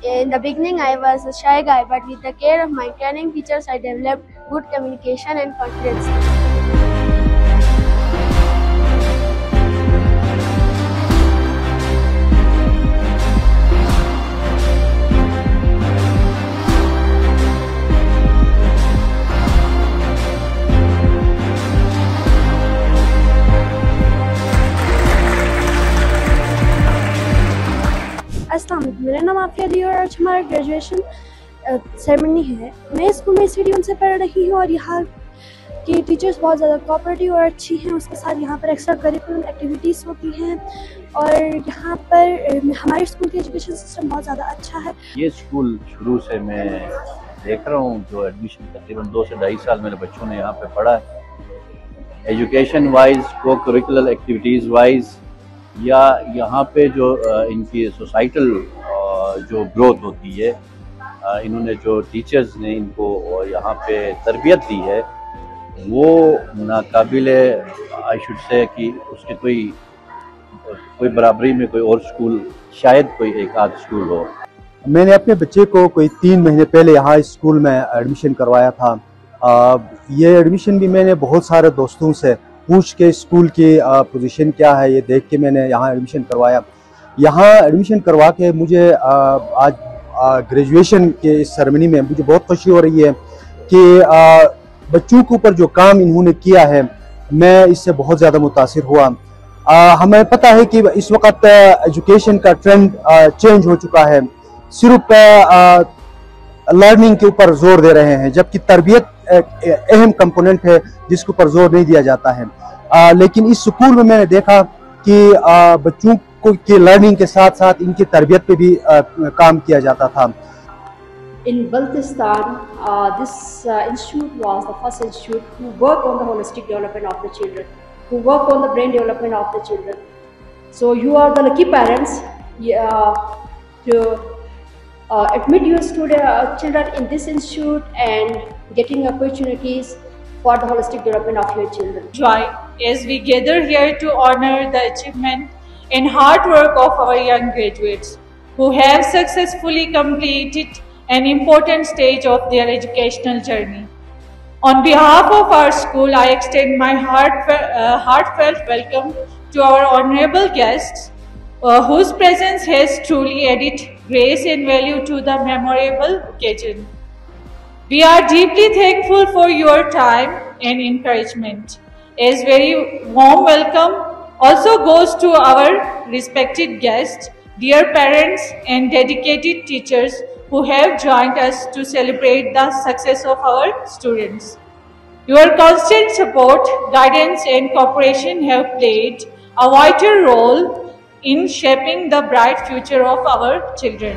In the beginning, I was a shy guy, but with the care of my caring teachers, I developed good communication and confidence. अस्सलाम वालेकुम, मेरा नाम आफिया दी और आज हमारा graduation ceremony है। मैं स्कूल में स्टेडियम से पढ़ रही हूँ और यहाँ की टीचर्स बहुत ज़्यादा कोऑपरेटिव और अच्छी हैं। उसके साथ यहाँ पर एक्स्ट्रा करिकुलम एक्टिविटीज़ होती हैं और यहाँ पर हमारे स्कूल की एजुकेशन सिस्टम बहुत ज़्यादा अच्छा है। ये स्कूल शुरू से मैं देख रहा हूँ, जो एडमिशन तकरीबन 2 से 2.5 साल मेरे बच्चों ने यहाँ पे पढ़ा है। एजुकेशन वाइज, को करिकुलर एक्टिविटीज़ वाइज, या यहाँ पे जो इनकी सोसाइटल जो ग्रोथ होती है, इन्होंने जो टीचर्स ने इनको यहाँ पे तरबियत दी है, वो नाकाबिल आई शुड से कि उसके कोई बराबरी में कोई और स्कूल, शायद कोई एक आध स्कूल हो। मैंने अपने बच्चे को कोई 3 महीने पहले यहाँ इस स्कूल में एडमिशन करवाया था। ये एडमिशन भी मैंने बहुत सारे दोस्तों से पूछ के स्कूल की पोजीशन क्या है ये देख के मैंने यहाँ एडमिशन करवाया। यहाँ एडमिशन करवा के मुझे आज ग्रेजुएशन के इस सेरेमनी में मुझे बहुत खुशी हो रही है कि बच्चों के ऊपर जो काम इन्होंने किया है, मैं इससे बहुत ज़्यादा मुतासिर हुआ। हमें पता है कि इस वक्त एजुकेशन का ट्रेंड चेंज हो चुका है, सिर्फ लर्निंग के ऊपर जोर दे रहे हैं, जबकि तरबियत एक अहम कंपोनेंट है जिसके ऊपर जोर नहीं दिया जाता है। लेकिन इस स्कूल में मैंने देखा कि बच्चों को की लर्निंग के साथ साथ इनकी तरबियत पे भी काम किया जाता था। In Baltistan, this institute was the first institute to work on the holistic development of the children, to work on the brain development of the children. So you are the lucky parents to admit your children in this institute and getting opportunities for the holistic development of your children. Joy as we gather here to honor the achievement and hard work of our young graduates who have successfully completed an important stage of their educational journey. On behalf of our school, I extend my heartfelt welcome to our honorable guests, whose presence has truly added grace and value to the memorable occasion. We are deeply thankful for your time and encouragement. A very warm welcome also goes to our respected guests, dear parents and dedicated teachers who have joined us to celebrate the success of our students. Your constant support, guidance and cooperation have played a vital role in shaping the bright future of our children.